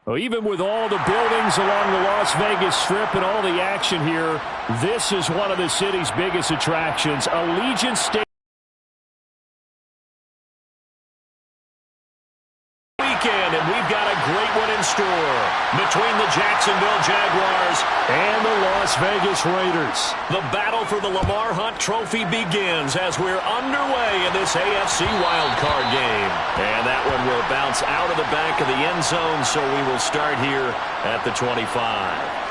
Well, even with all the buildings along the Las Vegas Strip and all the action here, this is one of the city's biggest attractions. Allegiant Stadium. Weekend, and we've got a great one in store between the Jacksonville Jaguars and the Las Vegas Raiders. The battle for the Lamar Hunt Trophy begins as we're underway in this AFC wildcard game. And that one will bounce out of the back of the end zone, so we will start here at the 25.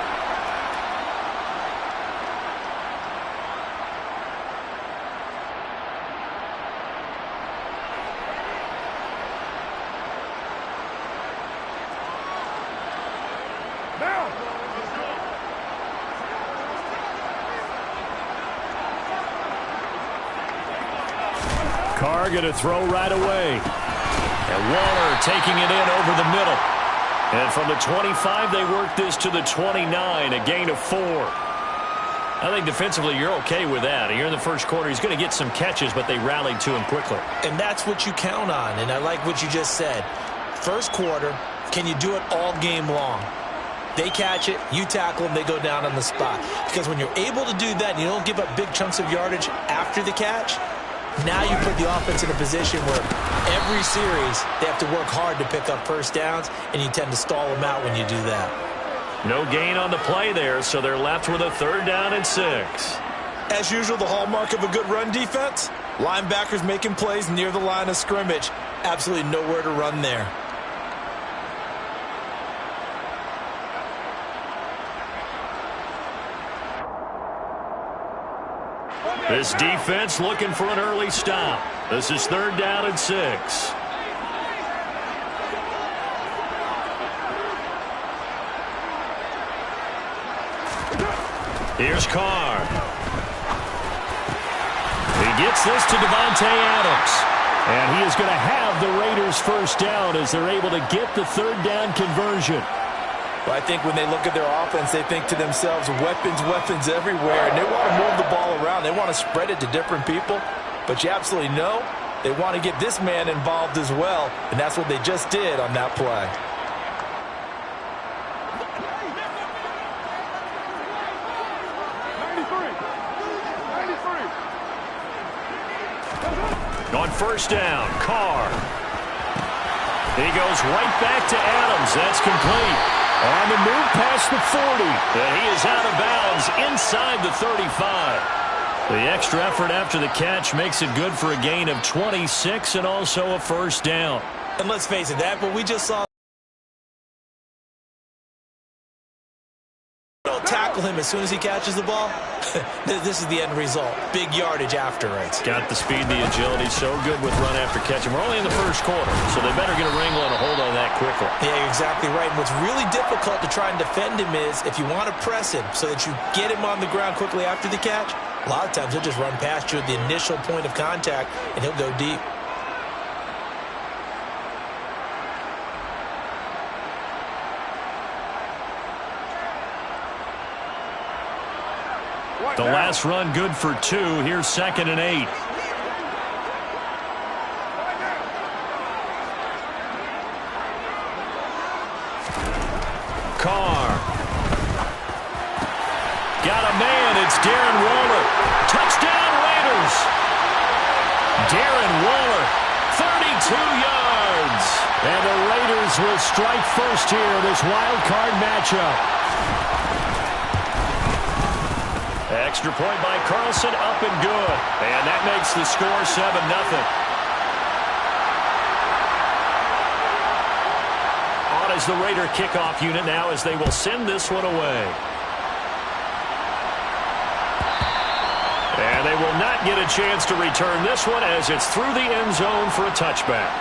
Carr going to throw right away. And Waller taking it in over the middle. And from the 25, they work this to the 29, a gain of 4. I think defensively you're okay with that. Here in the first quarter, he's going to get some catches, but they rallied to him quickly. And that's what you count on, and I like what you just said. First quarter, can you do it all game long? They catch it, you tackle them, they go down on the spot. Because when you're able to do that and you don't give up big chunks of yardage after the catch, now you put the offense in a position where every series they have to work hard to pick up first downs, and you tend to stall them out when you do that. No gain on the play there, so they're left with a 3rd down and 6. As usual, the hallmark of a good run defense, linebackers making plays near the line of scrimmage. Absolutely nowhere to run there. This defense looking for an early stop. This is 3rd down and 6. Here's Carr. He gets this to Devontae Adams. And he is going to have the Raiders' first down as they're able to get the 3rd down conversion. But I think when they look at their offense, they think to themselves, weapons, weapons everywhere. And they want to move the ball around. They want to spread it to different people. But you absolutely know they want to get this man involved as well. And that's what they just did on that play. On first down, Carr. He goes right back to Adams. That's complete. On the move past the 40. And he is out of bounds inside the 35. The extra effort after the catch makes it good for a gain of 26 and also a first down. And let's face it, that what we just saw. Don't tackle him as soon as he catches the ball. This is the end result. Big yardage after it. Got the speed, the agility, so good with run after catch. And we're only in the first quarter, so they better get a wrangle and a hold on that quickly. Yeah, you're exactly right. And what's really difficult to try and defend him is if you want to press him so that you get him on the ground quickly after the catch, a lot of times he'll just run past you at the initial point of contact, and he'll go deep. The last run good for 2. Here's 2nd and 8. Carr. Got a man. It's Darren Waller. Touchdown Raiders. Darren Waller, 32 yards. And the Raiders will strike first here in this wild card matchup. Extra point by Carlson, up and good. And that makes the score 7-0. On is the Raider kickoff unit now as they will send this one away. And they will not get a chance to return this one as it's through the end zone for a touchback.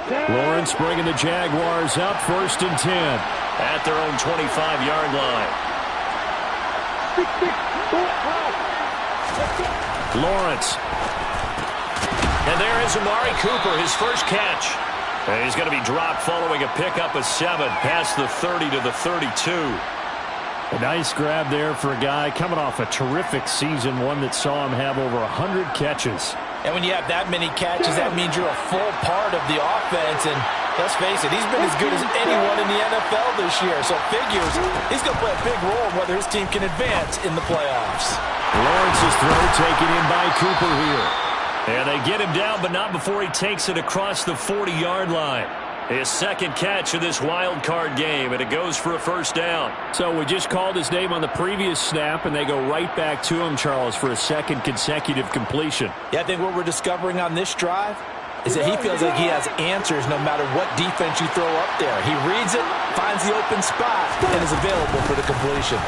Lawrence bringing the Jaguars up 1st and 10 at their own 25-yard line. Lawrence. And there is Amari Cooper, his first catch. And he's going to be dropped following a pickup of 7 past the 30 to the 32. A nice grab there for a guy coming off a terrific season, one that saw him have over 100 catches. And when you have that many catches, that means you're a full part of the offense. And let's face it, he's been as good as anyone in the NFL this year. So figures he's going to play a big role in whether his team can advance in the playoffs. Lawrence's throw taken in by Cooper here. And they get him down, but not before he takes it across the 40-yard line. His second catch of this wild card game, and it goes for a first down. So we just called his name on the previous snap, and they go right back to him, Charles, for a second consecutive completion. Yeah, I think what we're discovering on this drive is that he feels like he has answers no matter what defense you throw up there. He reads it, finds the open spot, and is available for the completion.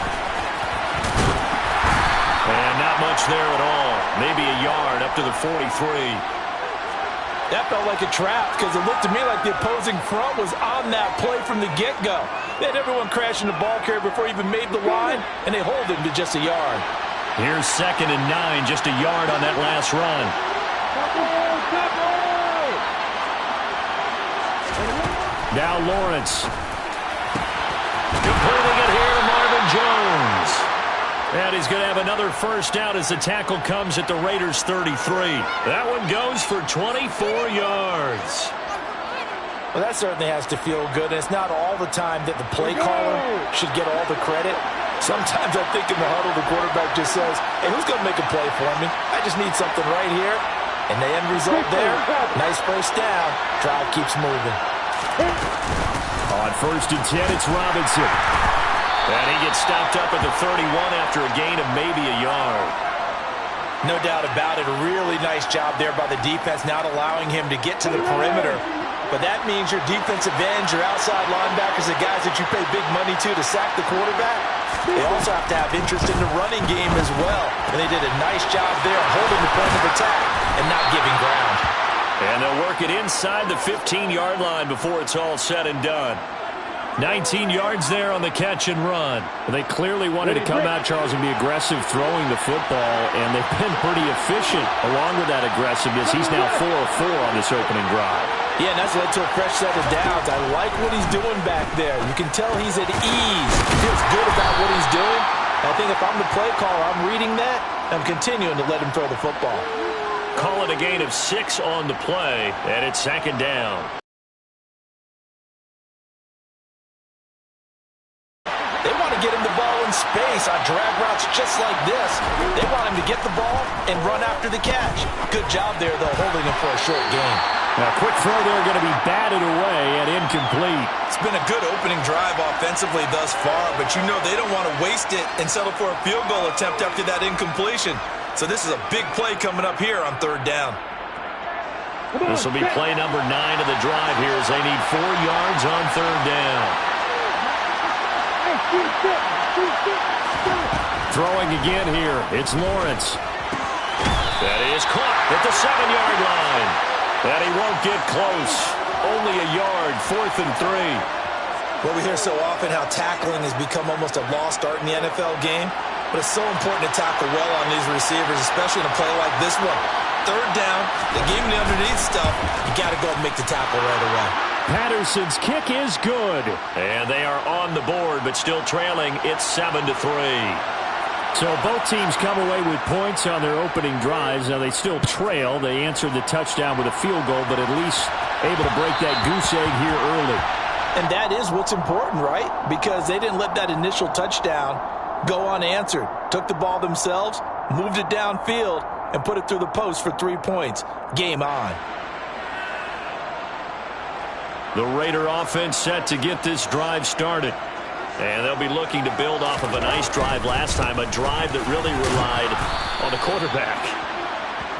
And not much there at all. Maybe a yard up to the 43. That felt like a trap because it looked to me like the opposing front was on that play from the get-go. They had everyone crashing the ball carrier before he even made the line, and they hold him to just a yard. Here's 2nd and 9, just a yard on that last run. Now Lawrence. Completing it here to Marvin Jones. And he's going to have another first down as the tackle comes at the Raiders' 33. That one goes for 24 yards. Well, that certainly has to feel good. And it's not all the time that the play caller should get all the credit. Sometimes I think in the huddle, the quarterback just says, hey, who's going to make a play for me? I just need something right here. And the end result there, nice first down. Drive keeps moving. On 1st and 10, it's Robinson. And he gets stopped up at the 31 after a gain of maybe a yard. No doubt about it. A really nice job there by the defense, not allowing him to get to the perimeter. But that means your defensive ends, your outside linebackers, the guys that you pay big money to sack the quarterback, they also have to have interest in the running game as well. And they did a nice job there holding the point of attack and not giving ground. And they'll work it inside the 15-yard line before it's all said and done. 19 yards there on the catch and run. They clearly wanted to come out, Charles, and be aggressive throwing the football, and they've been pretty efficient along with that aggressiveness. He's now 4 of 4 on this opening drive. Yeah, and that's led to a fresh set of downs. I like what he's doing back there. You can tell he's at ease. He feels good about what he's doing. I think if I'm the play caller, I'm reading that, I'm continuing to let him throw the football. Call it a gain of 6 on the play, and it's 2nd down. They want to get him the ball in space on drag routes just like this. They want him to get the ball and run after the catch. Good job there, though, holding him for a short gain. Now, quick throw there going to be batted away and incomplete. It's been a good opening drive offensively thus far, but you know they don't want to waste it and settle for a field goal attempt after that incompletion. So this is a big play coming up here on 3rd down. This will be play number 9 of the drive here as they need 4 yards on 3rd down. Throwing again here, it's Lawrence. That is caught at the 7-yard line. And he won't get close. Only a yard, 4th and 3. Well, we hear so often how tackling has become almost a lost art in the NFL game. But it's so important to tackle well on these receivers, especially in a play like this one. 3rd down, they gave him the underneath stuff. You got to go and make the tackle right away. Patterson's kick is good. And they are on the board, but still trailing. It's 7-3. So both teams come away with points on their opening drives. Now they still trail. They answered the touchdown with a field goal, but at least able to break that goose egg here early. And that is what's important, right? Because they didn't let that initial touchdown go unanswered. Took the ball themselves, moved it downfield, and put it through the post for 3 points. Game on. The Raider offense set to get this drive started. And they'll be looking to build off of a nice drive last time, a drive that really relied on the quarterback.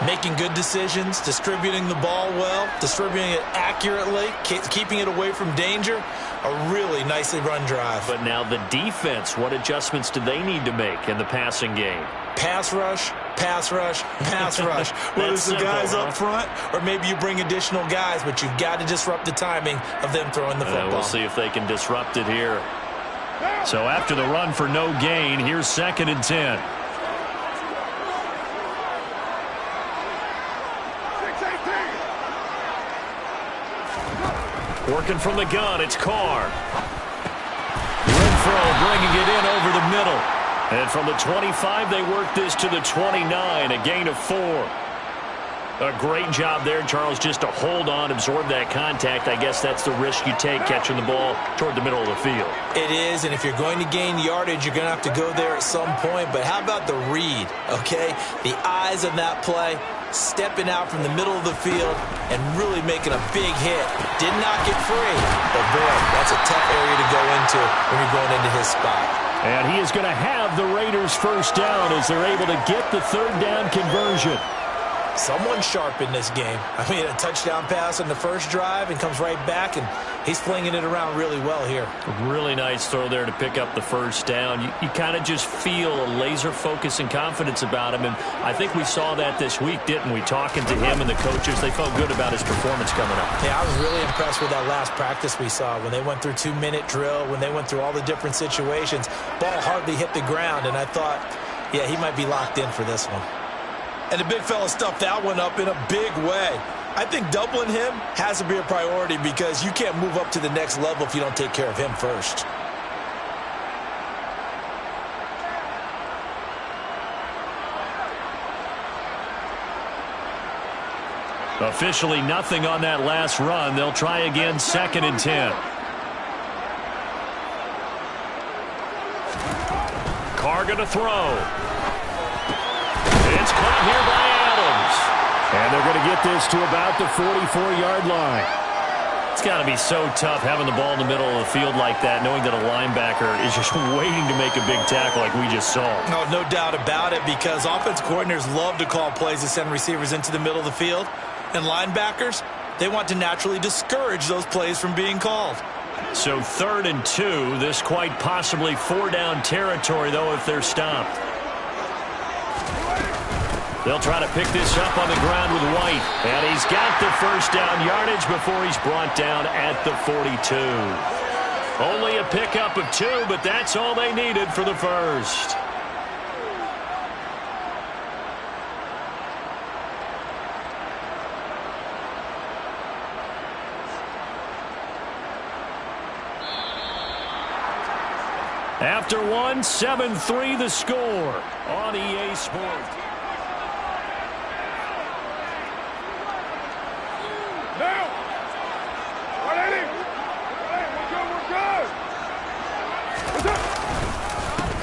Making good decisions, distributing the ball well, distributing it accurately, keeping it away from danger. A really nicely run drive. But now the defense, what adjustments do they need to make in the passing game? Pass rush, pass rush, pass rush. Whether it's the guys up front or maybe you bring additional guys, but you've got to disrupt the timing of them throwing the football. We'll see if they can disrupt it here. So after the run for no gain, here's 2nd and 10. Working from the gun, it's Carr. Renfro bringing it in over the middle. And from the 25, they work this to the 29, a gain of 4. A great job there, Charles, just to hold on, absorb that contact. I guess that's the risk you take catching the ball toward the middle of the field. It is, and if you're going to gain yardage, you're going to have to go there at some point. But how about the read, okay? The eyes of that play, stepping out from the middle of the field and really making a big hit. Did not get free, but boy, that's a tough area to go into when you're going into his spot. And he is going to have the Raiders first down as they're able to get the third down conversion. Someone sharp in this game. I mean, a touchdown pass on the first drive and comes right back, and he's flinging it around really well here. Really nice throw there to pick up the first down. You kind of just feel a laser focus and confidence about him, and I think we saw that this week, didn't we? Talking to him and the coaches, they felt good about his performance coming up. Yeah, I was really impressed with that last practice we saw when they went through 2-minute drill, when they went through all the different situations. Ball hardly hit the ground, and I thought, yeah, he might be locked in for this one. And the big fella stuffed that one up in a big way. I think doubling him has to be a priority because you can't move up to the next level if you don't take care of him first. Officially nothing on that last run. They'll try again, 2nd and 10. Carr going to throw. It's caught here by Adams. And they're going to get this to about the 44-yard line. It's got to be so tough having the ball in the middle of the field like that, knowing that a linebacker is just waiting to make a big tackle like we just saw. No doubt about it, because offense coordinators love to call plays to send receivers into the middle of the field. And linebackers, they want to naturally discourage those plays from being called. So 3rd and 2, this quite possibly 4-down territory, though, if they're stopped. They'll try to pick this up on the ground with White. And he's got the first down yardage before he's brought down at the 42. Only a pickup of 2, but that's all they needed for the first. After 1, 7-3 the score on EA Sports.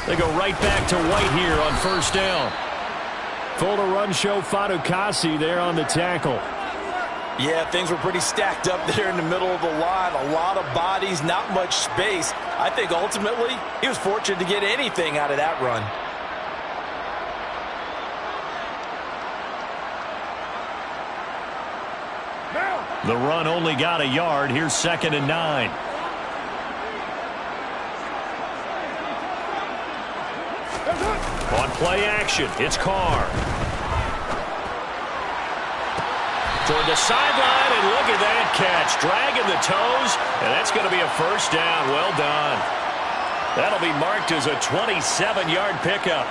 They go right back to White here on first down. Full to run show Fadukasi there on the tackle. Yeah, things were pretty stacked up there in the middle of the line. A lot of bodies, not much space. I think ultimately he was fortunate to get anything out of that run. The run only got a yard. Here's 2nd and 9. On play action, it's Carr. Toward the sideline, and look at that catch. Dragging the toes, and that's going to be a first down. Well done. That'll be marked as a 27-yard pickup.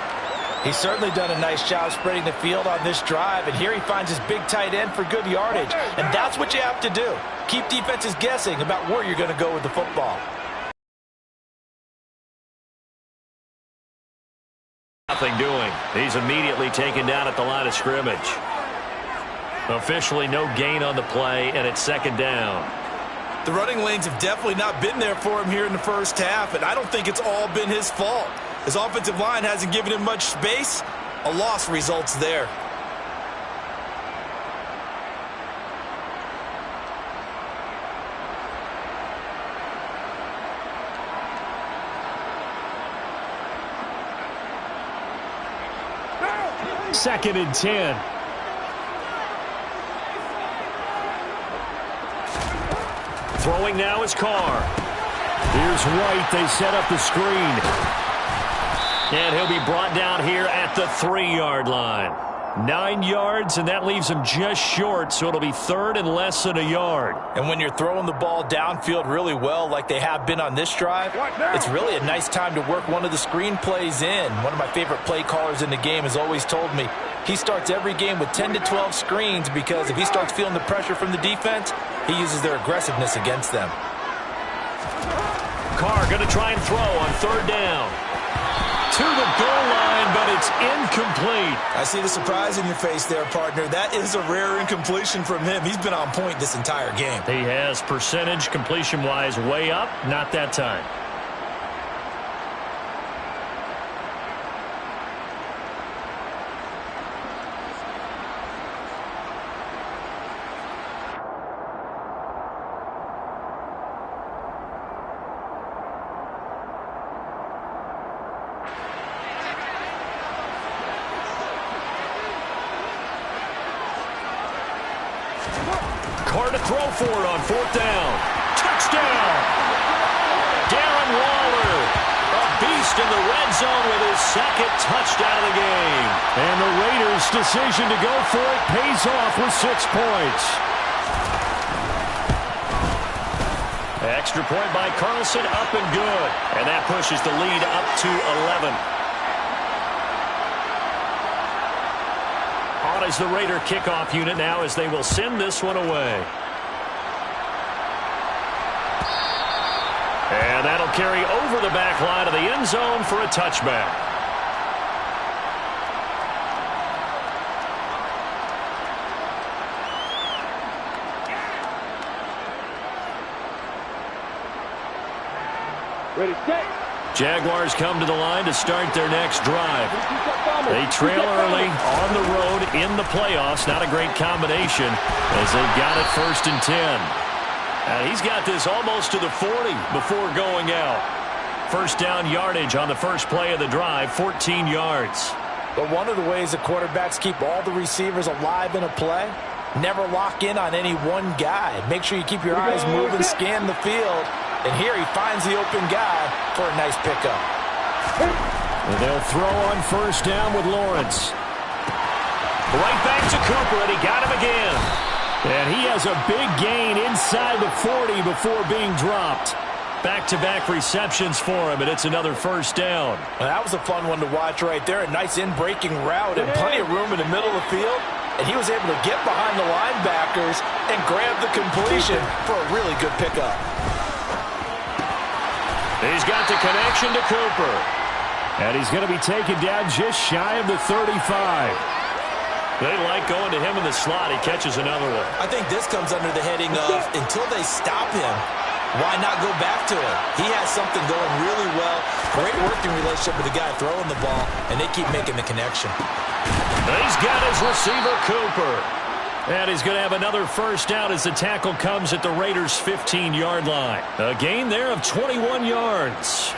He's certainly done a nice job spreading the field on this drive, and here he finds his big tight end for good yardage. And that's what you have to do. Keep defenses guessing about where you're going to go with the football. Nothing doing. He's immediately taken down at the line of scrimmage. Officially no gain on the play, and it's 2nd down. The running lanes have definitely not been there for him here in the first half, and I don't think it's all been his fault. His offensive line hasn't given him much space. A loss results there. Second and 10. Throwing now is Carr. Here's White. They set up the screen. And he'll be brought down here at the 3-yard line. 9 yards, and that leaves him just short, so it'll be third and less than a yard. And when you're throwing the ball downfield really well like they have been on this drive, it's really a nice time to work one of the screen plays in. One of my favorite play callers in the game has always told me he starts every game with 10 to 12 screens because if he starts feeling the pressure from the defense, he uses their aggressiveness against them. Carr going to try and throw on third down. To the goal line, but it's incomplete. I see the surprise in your face there, partner. That is a rare incompletion from him. He's been on point this entire game. He has percentage completion-wise way up, not that time. Carr to throw for it on fourth down. Touchdown! Darren Waller, a beast in the red zone with his second touchdown of the game. And the Raiders' decision to go for it pays off with 6 points. Extra point by Carlson, up and good. And that pushes the lead up to 11. On is the Raider kickoff unit now as they will send this one away. And that'll carry over the back line of the end zone for a touchback. Ready, set. Jaguars come to the line to start their next drive. They trail early on the road in the playoffs. Not a great combination as they've got it first and 10. And he's got this almost to the 40 before going out. First down yardage on the first play of the drive, 14 yards. But one of the ways the quarterbacks keep all the receivers alive in a play, never lock in on any one guy. Make sure you keep your eyes moving, scan the field. And here he finds the open guy for a nice pickup. And they'll throw on first down with Lawrence. Right back to Cooper, and he got him again. And he has a big gain inside the 40 before being dropped. Back-to-back receptions for him, and it's another first down. Well, that was a fun one to watch right there. A nice in-breaking route and plenty of room in the middle of the field. And he was able to get behind the linebackers and grab the completion for a really good pickup. He's got the connection to Cooper. And he's going to be taken down just shy of the 35. They like going to him in the slot. He catches another one. I think this comes under the heading of until they stop him, why not go back to it? He has something going really well. Great working relationship with the guy throwing the ball, and they keep making the connection. He's got his receiver, Cooper. And he's going to have another first down as the tackle comes at the Raiders' 15-yard line. A gain there of 21 yards.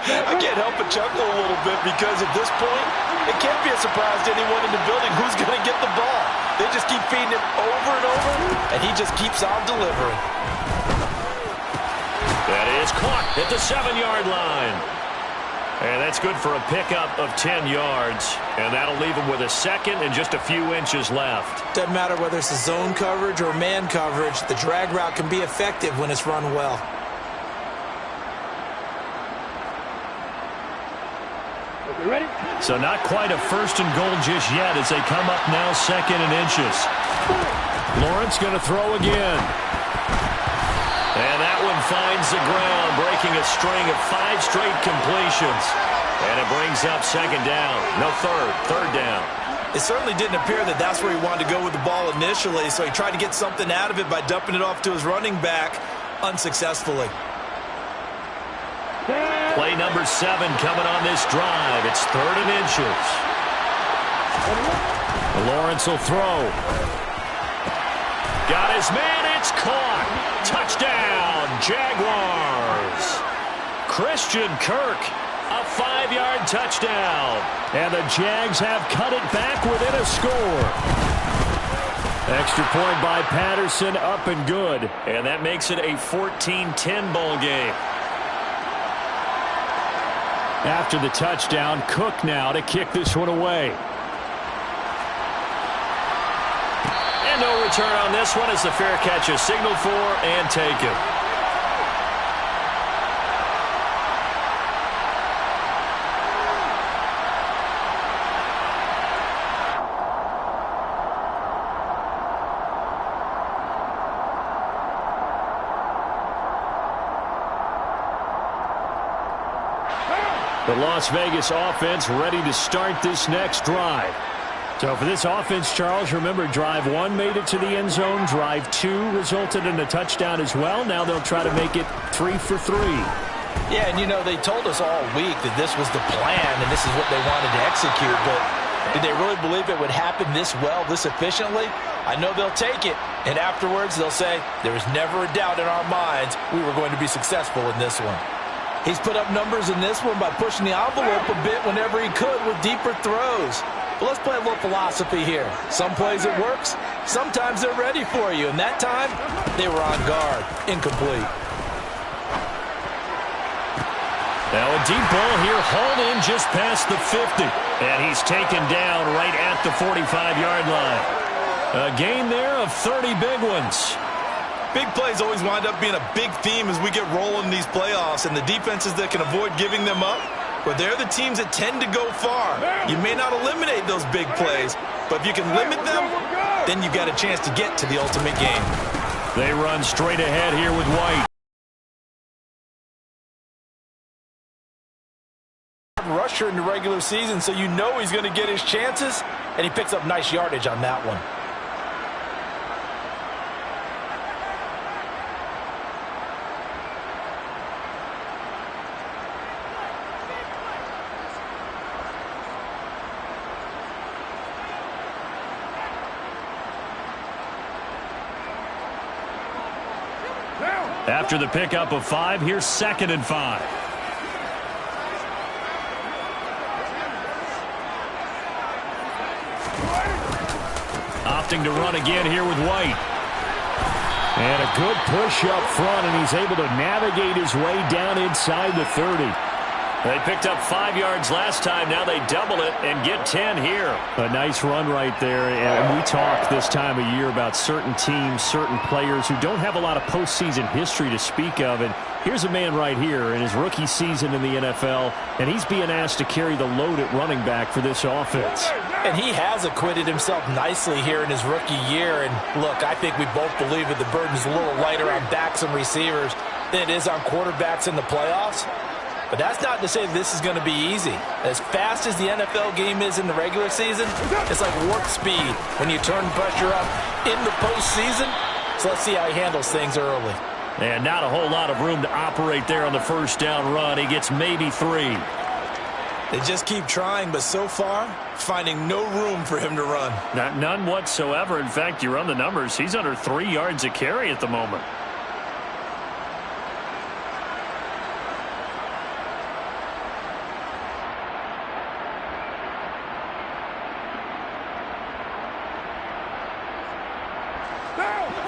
I can't help but chuckle a little bit because at this point, it can't be a surprise to anyone in the building who's going to get the ball. They just keep feeding him over and over, and he just keeps on delivering. That is caught at the 7-yard line. And that's good for a pickup of 10 yards. And that'll leave him with a second and just a few inches left. Doesn't matter whether it's a zone coverage or man coverage, the drag route can be effective when it's run well. You ready? So not quite a first and goal just yet as they come up now second and inches. Lawrence going to throw again. And that one finds the ground, breaking a string of 5 straight completions. And it brings up second down. No, third down. It certainly didn't appear that that's where he wanted to go with the ball initially, so he tried to get something out of it by dumping it off to his running back unsuccessfully. Play number 7 coming on this drive. It's third and inches. Lawrence will throw. Got his man. It's caught. Touchdown, Jaguars. Christian Kirk, a 5-yard touchdown. And the Jags have cut it back within a score. Extra point by Patterson, up and good. And that makes it a 14-10 ball game. After the touchdown, Cook now to kick this one away. return on this one as the fair catch is signaled for and taken. The Las Vegas offense ready to start this next drive. So for this offense, Charles, remember, drive 1 made it to the end zone. Drive 2 resulted in a touchdown as well. Now they'll try to make it 3 for 3. Yeah, and, you know, they told us all week that this was the plan and this is what they wanted to execute. But did they really believe it would happen this well, this efficiently? I know they'll take it. And afterwards, they'll say, there was never a doubt in our minds we were going to be successful in this one. He's put up numbers in this one by pushing the envelope a bit whenever he could with deeper throws. But let's play a little philosophy here. Some plays it works, sometimes they're ready for you. And that time, they were on guard. Incomplete. Now a deep ball here, hauled in just past the 50. And he's taken down right at the 45-yard line. A gain there of 30 big ones. Big plays always wind up being a big theme as we get rolling in these playoffs, and the defenses that can avoid giving them up, but they're the teams that tend to go far. You may not eliminate those big plays, but if you can limit them, then you've got a chance to get to the ultimate game. They run straight ahead here with White. Rusher in the regular season, so you know he's going to get his chances, and he picks up nice yardage on that one. After the pickup of 5, here's 2nd and 5. Opting to run again here with White. And a good push up front, and he's able to navigate his way down inside the 30. They picked up 5 yards last time. Now they double it and get 10 here. A nice run right there. And we talk this time of year about certain teams, certain players who don't have a lot of postseason history to speak of. And here's a man right here in his rookie season in the NFL, and he's being asked to carry the load at running back for this offense. And he has acquitted himself nicely here in his rookie year. And look, I think we both believe that the burden's a little lighter on backs and receivers than it is on quarterbacks in the playoffs. But that's not to say this is going to be easy. As fast as the NFL game is in the regular season, it's like warp speed when you turn pressure up in the postseason. So let's see how he handles things early. And not a whole lot of room to operate there on the first down run. He gets maybe 3. They just keep trying, but so far, finding no room for him to run. None whatsoever. In fact, you run the numbers. He's under 3 yards a carry at the moment.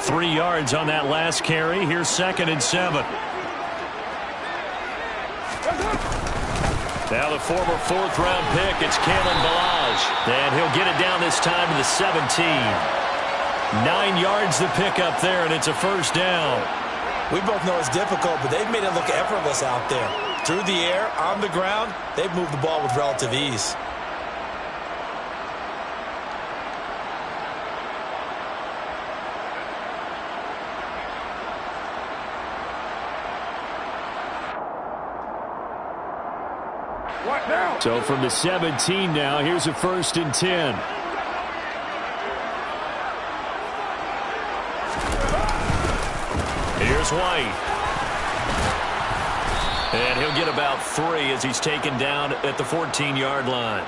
Three yards on that last carry. Here's 2nd and 7. Now the former 4th-round pick, it's Kalen Balaj. And he'll get it down this time to the 17. 9 yards the pick up there, and it's a first down. We both know it's difficult, but they've made it look effortless out there. Through the air, on the ground, they've moved the ball with relative ease. So from the 17 now, here's a 1st and 10. Here's White. And he'll get about 3 as he's taken down at the 14-yard line.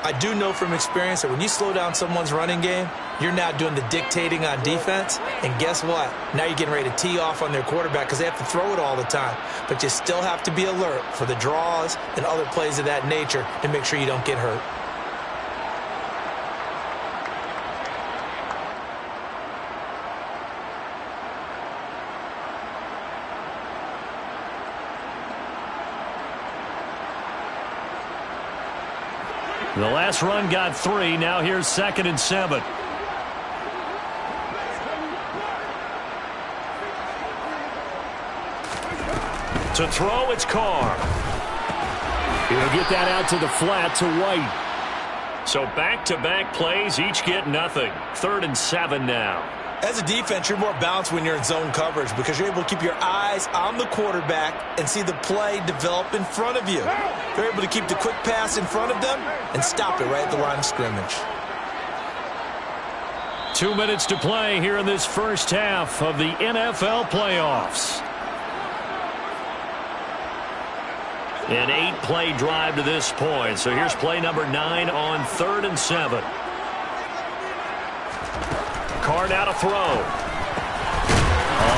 I do know from experience that when you slow down someone's running game, you're now doing the dictating on defense. And guess what? Now you're getting ready to tee off on their quarterback because they have to throw it all the time. But you still have to be alert for the draws and other plays of that nature to make sure you don't get hurt. The last run got 3. Now here's 2nd and 7. To throw, it's Carr. He'll get that out to the flat to White. So back-to-back plays, each get nothing. 3rd and 7 now. As a defense, you're more balanced when you're in zone coverage because you're able to keep your eyes on the quarterback and see the play develop in front of you. You're able to keep the quick pass in front of them and stop it right at the line of scrimmage. 2 minutes to play here in this first half of the NFL playoffs. An 8-play drive to this point. So here's play number 9 on 3rd and 7. Carr now to throw.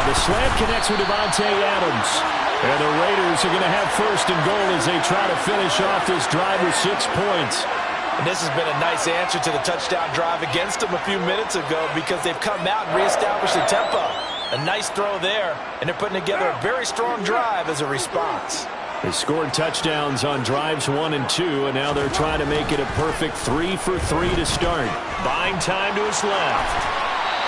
The slant connects with Devontae Adams. And the Raiders are going to have 1st and goal as they try to finish off this drive with 6 points. And this has been a nice answer to the touchdown drive against them a few minutes ago because they've come out and reestablished the tempo. A nice throw there, and they're putting together a very strong drive as a response. They scored touchdowns on drives 1 and 2, and now they're trying to make it a perfect 3 for 3 to start. Buying time to his left.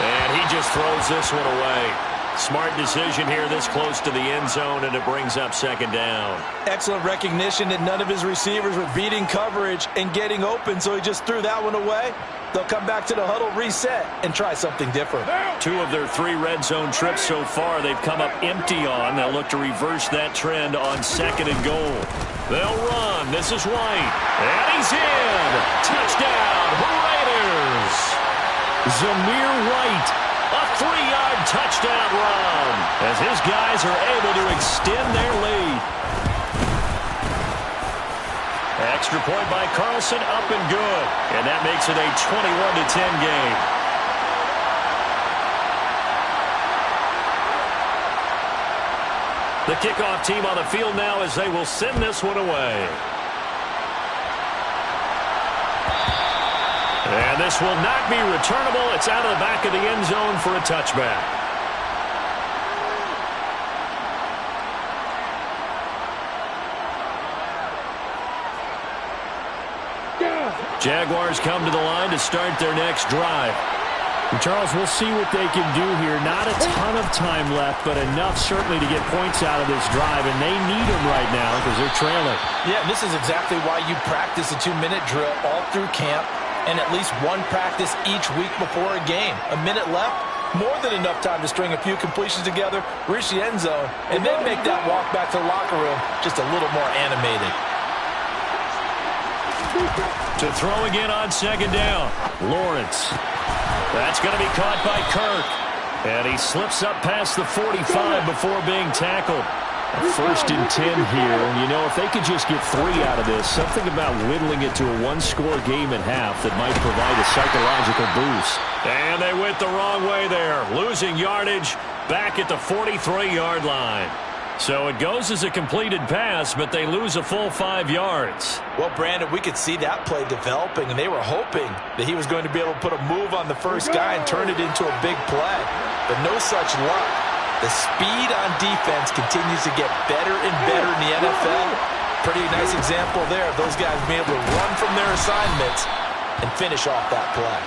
And he just throws this one away. Smart decision here this close to the end zone, and it brings up 2nd down. Excellent recognition that none of his receivers were beating coverage and getting open, so he just threw that one away. They'll come back to the huddle, reset, and try something different. 2 of their 3 red zone trips so far they've come up empty on. They'll look to reverse that trend on 2nd and goal. They'll run. This is White. And he's in. Touchdown, Raiders. Zamir White. A 3-yard touchdown run as his guys are able to extend their lead. Extra point by Carlson, up and good. And that makes it a 21-10 game. The kickoff team on the field now as they will send this one away. And this will not be returnable. It's out of the back of the end zone for a touchback. Jaguars come to the line to start their next drive. And Charles, we'll see what they can do here. Not a ton of time left, but enough certainly to get points out of this drive, and they need them right now because they're trailing. Yeah, this is exactly why you practice a 2-minute drill all through camp and at least one practice each week before a game. A minute left, more than enough time to string a few completions together, reach the end zone, and then make that walk back to the locker room just a little more animated. To throw again on 2nd down. Lawrence. That's going to be caught by Kirk. And he slips up past the 45 before being tackled. 1st and 10 here. And, you know, if they could just get 3 out of this, something about whittling it to a 1-score game at half that might provide a psychological boost. And they went the wrong way there. Losing yardage back at the 43-yard line. So it goes as a completed pass, but they lose a full 5 yards. Well, Brandon, we could see that play developing, and they were hoping that he was going to be able to put a move on the first guy and turn it into a big play. But no such luck. The speed on defense continues to get better and better in the NFL. Pretty nice example there of those guys being able to run from their assignments and finish off that play.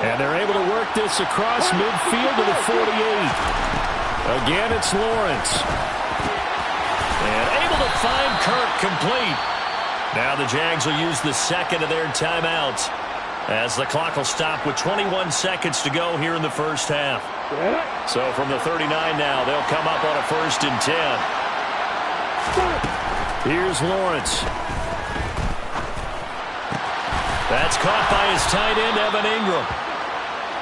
And they're able to work this across midfield to the 48. Again, it's Lawrence. And able to find Kirk complete. Now the Jags will use the 2nd of their timeouts as the clock will stop with 21 seconds to go here in the first half. So from the 39 now, they'll come up on a 1st and 10. Here's Lawrence. That's caught by his tight end, Evan Ingram.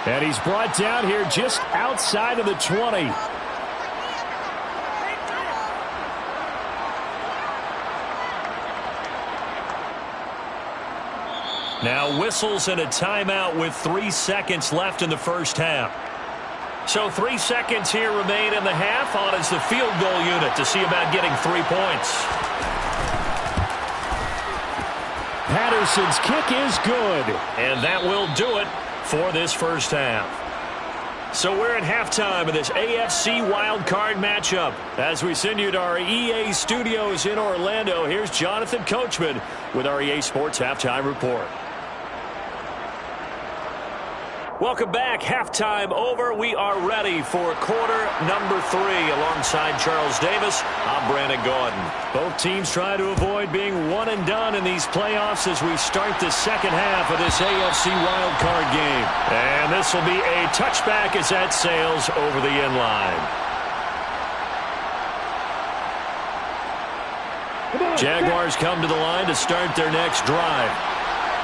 And he's brought down here just outside of the 20. Now whistles and a timeout with 3 seconds left in the first half. So 3 seconds here remain in the half. On is the field goal unit to see about getting 3 points. Patterson's kick is good. And that will do it for this first half. So we're at halftime of this AFC wildcard matchup. As we send you to our EA studios in Orlando, here's Jonathan Coachman with our EA Sports Halftime Report. Welcome back. Halftime over. We are ready for quarter number 3. Alongside Charles Davis, I'm Brandon Gaudin. Both teams try to avoid being one and done in these playoffs as we start the second half of this AFC wildcard game. And this will be a touchback as that sails over the end line. Jaguars come to the line to start their next drive.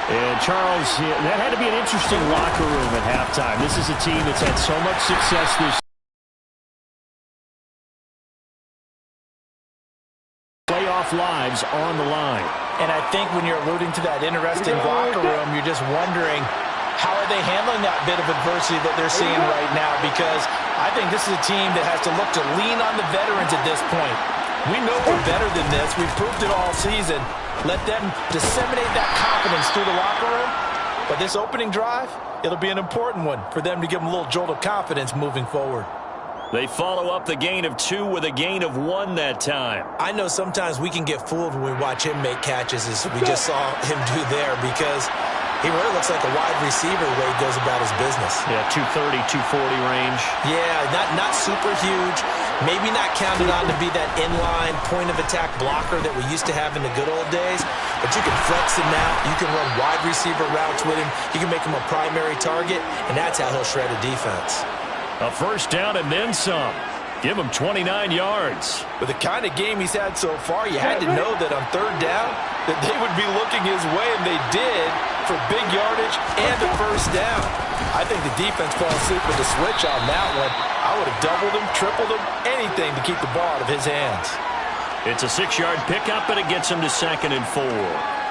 And, Charles, that had to be an interesting locker room at halftime. This is a team that's had so much success this playoff lives on the line. And I think when you're alluding to that interesting locker room, you're just wondering how are they handling that bit of adversity that they're seeing right now, because I think this is a team that has to look to lean on the veterans at this point. We know we're better than this. We've proved it all season. Let them disseminate that confidence through the locker room. But this opening drive, it'll be an important one for them to give them a little jolt of confidence moving forward. They follow up the gain of 2 with a gain of 1 that time. I know sometimes we can get fooled when we watch him make catches, as we just saw him do there, because he really looks like a wide receiver the way he goes about his business. Yeah, 230, 240 range. Yeah, not super huge. Maybe not counted on to be that inline point-of-attack blocker that we used to have in the good old days. But you can flex him out. You can run wide receiver routes with him. You can make him a primary target, and that's how he'll shred a defense. A first down and then some. Give him 29 yards. With the kind of game he's had so far, you had to know that on third down that they would be looking his way, and they did, for big yardage and a first down. I think the defense fell asleep with the switch on that one. I would have doubled him, tripled him, anything to keep the ball out of his hands. It's a 6-yard pickup, and it gets him to 2nd and 4.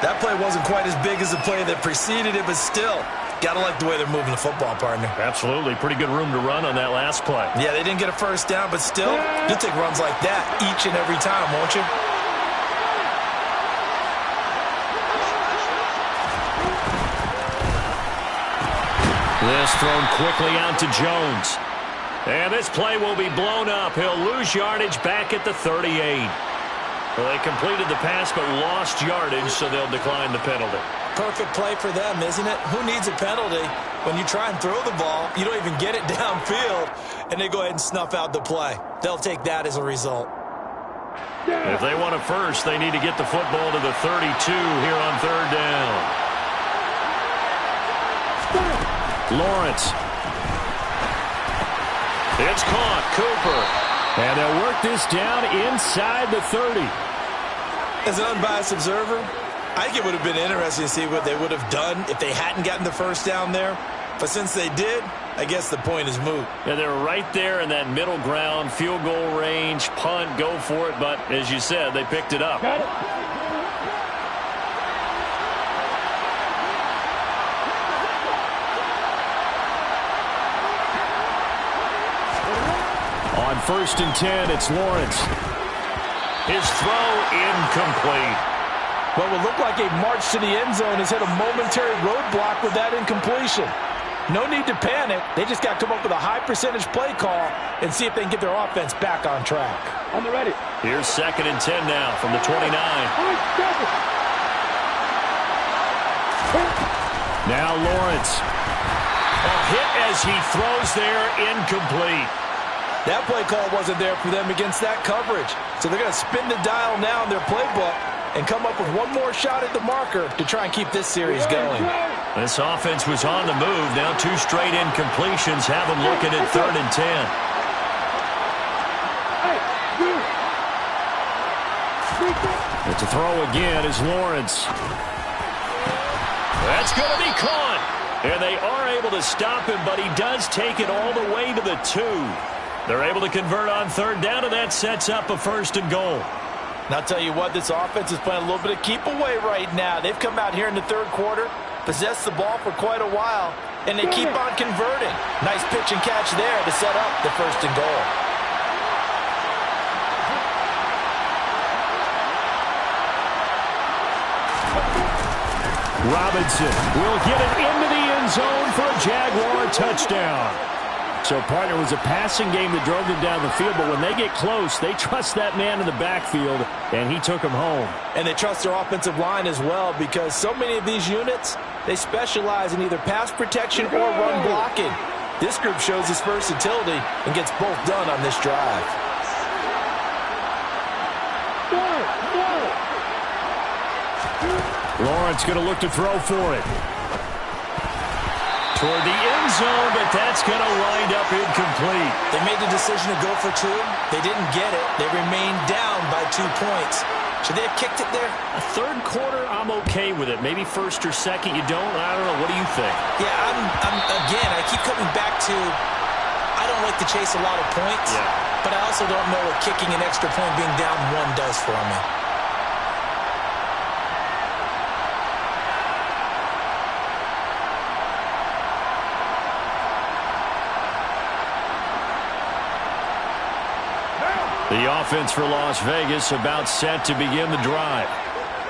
That play wasn't quite as big as the play that preceded it, but still, gotta like the way they're moving the football, partner. Absolutely. Pretty good room to run on that last play. Yeah, they didn't get a first down, but still, you'll take runs like that each and every time, won't you? This thrown quickly out to Jones. And this play will be blown up. He'll lose yardage back at the 38. Well, they completed the pass but lost yardage, so they'll decline the penalty. Perfect play for them, isn't it? Who needs a penalty when you try and throw the ball, you don't even get it downfield, and they go ahead and snuff out the play. They'll take that as a result. If they want a first, they need to get the football to the 32 here on third down. Lawrence. It's caught. Cooper. And they'll work this down inside the 30. As an unbiased observer, I think it would have been interesting to see what they would have done if they hadn't gotten the first down there. But since they did, I guess the point is moot. Yeah, they're right there in that middle ground, field goal range, punt, go for it. But as you said, they picked it up. Got it. On 1st and 10, it's Lawrence. His throw incomplete. What will look like a march to the end zone has hit a momentary roadblock with that incompletion. No need to panic. They just got to come up with a high percentage play call and see if they can get their offense back on track. On the ready. Here's 2nd and 10 now from the 29. Now Lawrence. A hit as he throws there, incomplete. That play call wasn't there for them against that coverage. So they're going to spin the dial now in their playbook and come up with one more shot at the marker to try and keep this series going. This offense was on the move. Now 2 straight incompletions have them looking at 3rd and 10. But to throw again is Lawrence. That's going to be caught. And they are able to stop him, but he does take it all the way to the 2. They're able to convert on 3rd down, and that sets up a 1st and goal. Now, I'll tell you what, this offense is playing a little bit of keep away right now. They've come out here in the 3rd quarter, possessed the ball for quite a while, and they keep on converting. Nice pitch and catch there to set up the 1st and goal. Robinson will get it into the end zone for a Jaguar touchdown. So, partner, was a passing game that drove them down the field, but when they get close, they trust that man in the backfield, and he took them home. And they trust their offensive line as well, because so many of these units, they specialize in either pass protection or run blocking. This group shows its versatility and gets both done on this drive. Lawrence going to look to throw for it. Toward the end zone, but that's going to wind up incomplete. They made the decision to go for 2. They didn't get it. They remained down by 2 points. Should they have kicked it there? A third quarter, I'm okay with it. Maybe first or second, you don't? I don't know. What do you think? Yeah, again, I keep coming back to I don't like to chase a lot of points, but I also don't know what kicking an extra point being down 1 does for me. The offense for Las Vegas about set to begin the drive.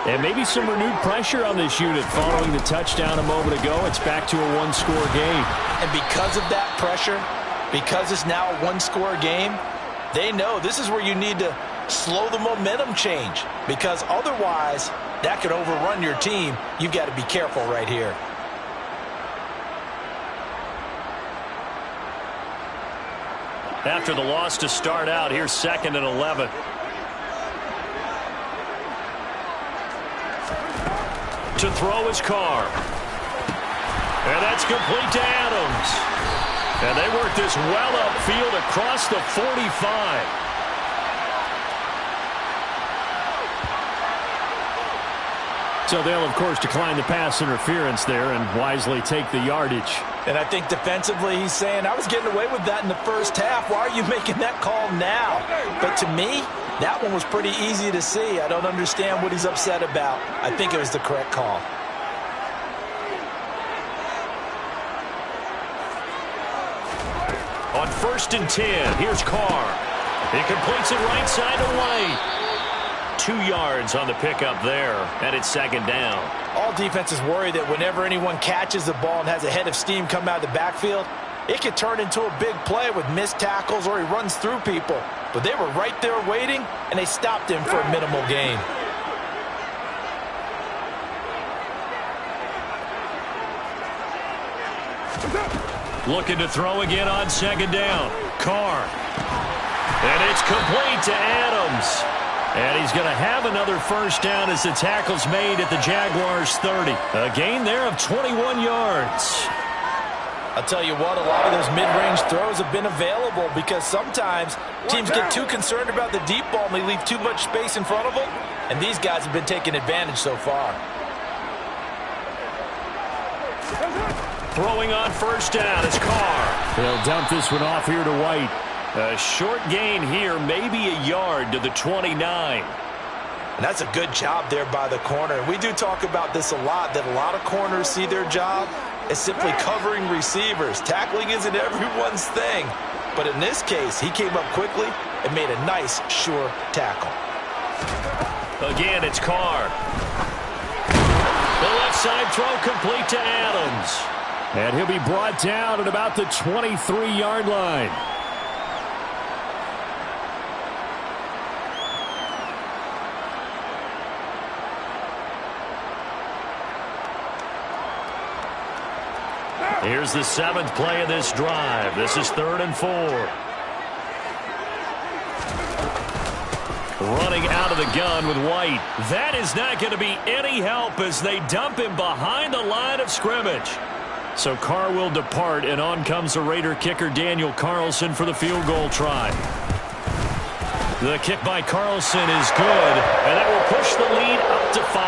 And maybe some renewed pressure on this unit following the touchdown a moment ago. It's back to a 1-score game. And because of that pressure, because it's now a 1-score game, they know this is where you need to slow the momentum change, because otherwise that could overrun your team. You've got to be careful right here. After the loss to start out, here's 2nd and 11. To throw is Carr. And that's complete to Adams. And they work this well upfield across the 45. So they'll, of course, decline the pass interference there and wisely take the yardage. And I think defensively he's saying, I was getting away with that in the first half. Why are you making that call now? But to me, that one was pretty easy to see. I don't understand what he's upset about. I think it was the correct call. On 1st and 10, here's Carr. He completes it right side to White. 2 yards on the pickup there, and it's 2nd down. All defenses worry that whenever anyone catches the ball and has a head of steam come out of the backfield, it could turn into a big play with missed tackles or he runs through people. But they were right there waiting, and they stopped him for a minimal gain. Looking to throw again on 2nd down. Carr. And it's complete to Adams. And he's going to have another first down as the tackle's made at the Jaguars' 30. A gain there of 21 yards. I'll tell you what, a lot of those mid-range throws have been available because sometimes teams get too concerned about the deep ball and they leave too much space in front of them. And these guys have been taking advantage so far. Throwing on 1st down is Carr. They'll dump this one off here to White. A short gain here, maybe a yard to the 29. And that's a good job there by the corner. We do talk about this a lot, that a lot of corners see their job as simply covering receivers. Tackling isn't everyone's thing. But in this case, he came up quickly and made a nice, sure tackle. Again, it's Carr. The left side throw complete to Adams. And he'll be brought down at about the 23-yard line. Here's the 7th play of this drive. This is 3rd and 4. Running out of the gun with White. That is not going to be any help as they dump him behind the line of scrimmage. So Carr will depart, and on comes the Raider kicker Daniel Carlson for the field goal try. The kick by Carlson is good, and that will push the lead up to 5.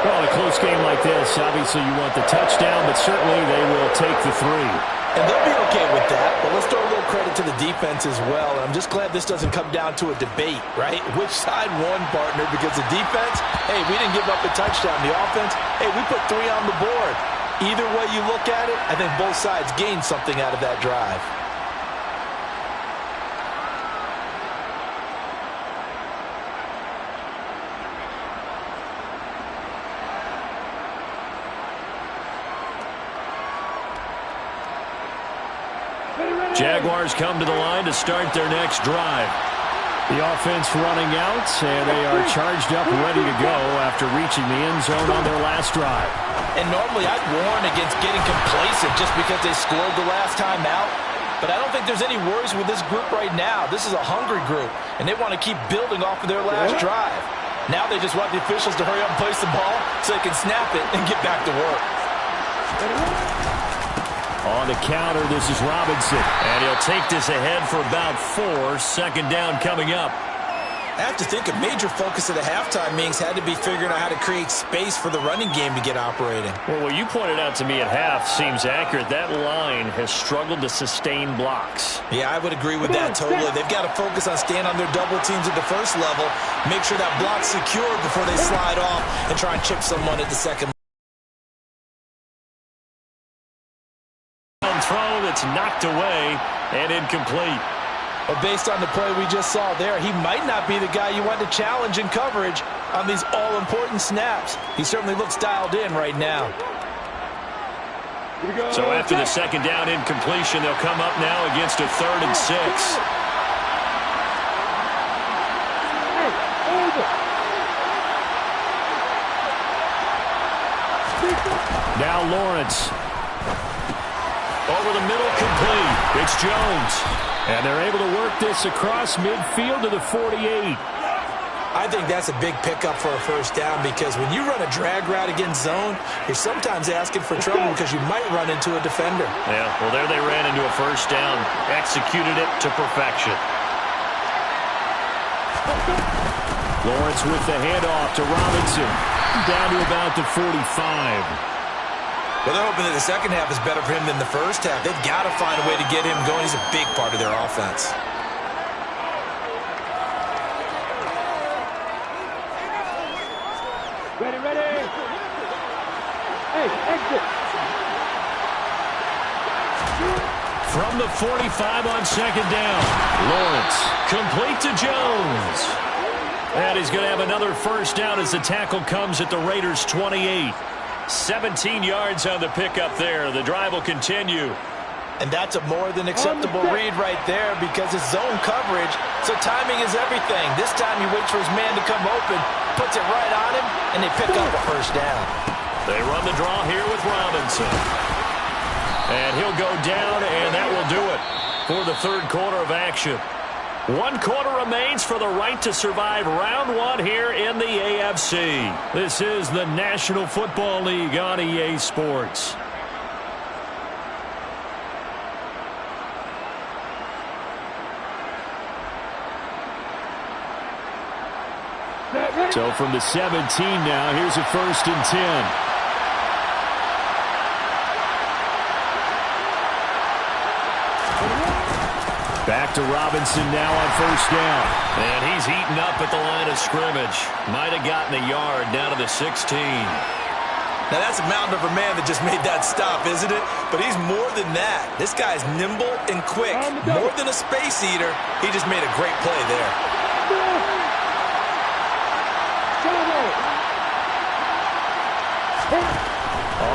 Well, in a close game like this, obviously you want the touchdown, but certainly they will take the 3. And they'll be okay with that, but let's throw a little credit to the defense as well. And I'm just glad this doesn't come down to a debate, right? Which side won, partner? Because the defense, hey, we didn't give up a touchdown. The offense, hey, we put 3 on the board. Either way you look at it, I think both sides gained something out of that drive. Jaguars come to the line to start their next drive. The offense running out, and they are charged up, ready to go after reaching the end zone on their last drive. And normally I'd warn against getting complacent just because they scored the last time out. But I don't think there's any worries with this group right now. This is a hungry group, and they want to keep building off of their last drive. Now they just want the officials to hurry up and place the ball so they can snap it and get back to work. On the counter, this is Robinson. And he'll take this ahead for about 4. Second down coming up. I have to think a major focus of the halftime meetings had to be figuring out how to create space for the running game to get operating. Well, what you pointed out to me at half seems accurate. That line has struggled to sustain blocks. Yeah, I would agree with that totally. They've got to focus on staying on their double teams at the first level, make sure that block's secure before they slide off and try and chip someone at the second. Throw that's knocked away and incomplete. But based on the play we just saw there, he might not be the guy you want to challenge in coverage on these all-important snaps. He certainly looks dialed in right now. So after the second down incompletion, they'll come up now against a 3rd and 6. Now Lawrence. Over the middle, complete. It's Jones. And they're able to work this across midfield to the 48. I think that's a big pickup for a first down because when you run a drag route against zone, you're sometimes asking for trouble because you might run into a defender. Yeah, well, there they ran into a first down. Executed it to perfection. Lawrence with the handoff to Robinson. Down to about the 45. Well, they're hoping that the second half is better for him than the first half. They've got to find a way to get him going. He's a big part of their offense. Ready. Hey, exit. From the 45 on second down. Lawrence complete to Jones. And he's going to have another first down as the tackle comes at the Raiders' 28. 17 yards on the pickup there. The drive will continue. And that's a more than acceptable read right there because it's zone coverage, so timing is everything. This time he waits for his man to come open, puts it right on him, and they pick up a first down. They run the draw here with Robinson. And he'll go down, and that will do it for the third quarter of action. 1 quarter remains for the right to survive round 1 here in the AFC. This is the National Football League on EA Sports. So from the 17 now, here's a 1st and 10. Back to Robinson now on first down. And he's eaten up at the line of scrimmage. Might have gotten a yard down to the 16. Now that's a mountain of a man that just made that stop, isn't it? But he's more than that. This guy's nimble and quick. More than a space eater. He just made a great play there.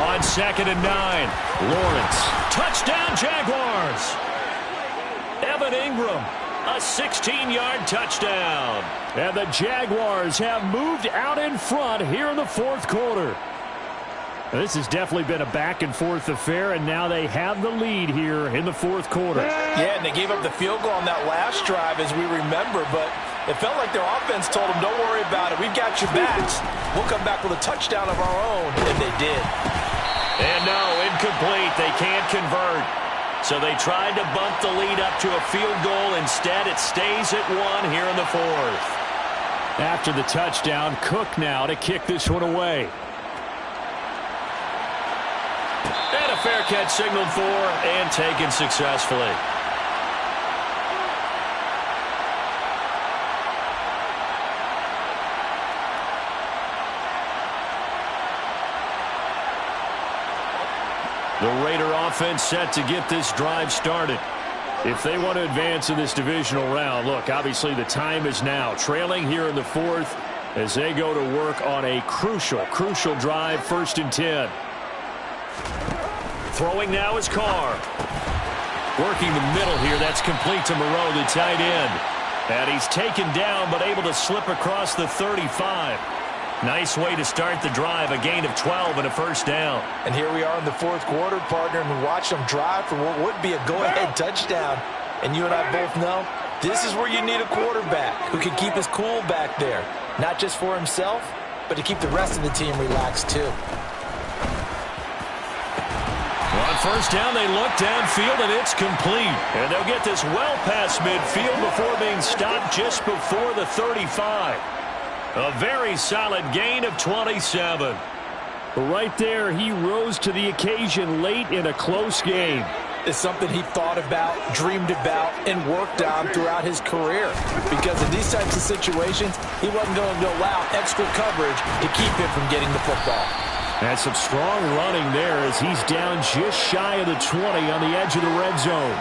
On 2nd and 9. Lawrence. Touchdown, Jaguars. Evan Ingram, a 16-yard touchdown. And the Jaguars have moved out in front here in the 4th quarter. This has definitely been a back-and-forth affair, and now they have the lead here in the 4th quarter. Yeah, and they gave up the field goal on that last drive, as we remember, but it felt like their offense told them, don't worry about it. We've got your backs. We'll come back with a touchdown of our own, and they did. And no, incomplete. They can't convert. So they tried to bump the lead up to a field goal. Instead, it stays at 1 here in the 4th. After the touchdown, Cook now to kick this one away. And a fair catch signaled for and taken successfully. The Raider offense set to get this drive started. If they want to advance in this divisional round, look, obviously the time is now. Trailing here in the 4th as they go to work on a crucial drive, 1st and 10. Throwing now is Carr. Working the middle here, that's complete to Moreau, the tight end. And he's taken down, but able to slip across the 35. Nice way to start the drive, a gain of 12 and a first down. And here we are in the fourth quarter, partner, and we watch them drive for what would be a go-ahead touchdown. And you and I both know this is where you need a quarterback who can keep his cool back there, not just for himself, but to keep the rest of the team relaxed too. On first down, they look downfield, and it's complete. And they'll get this well past midfield before being stopped just before the 35. A very solid gain of 27. Right there, he rose to the occasion late in a close game. It's something he thought about, dreamed about, and worked on throughout his career. Because in these types of situations, he wasn't going to allow extra coverage to keep him from getting the football. And some strong running there as he's down just shy of the 20 on the edge of the red zone.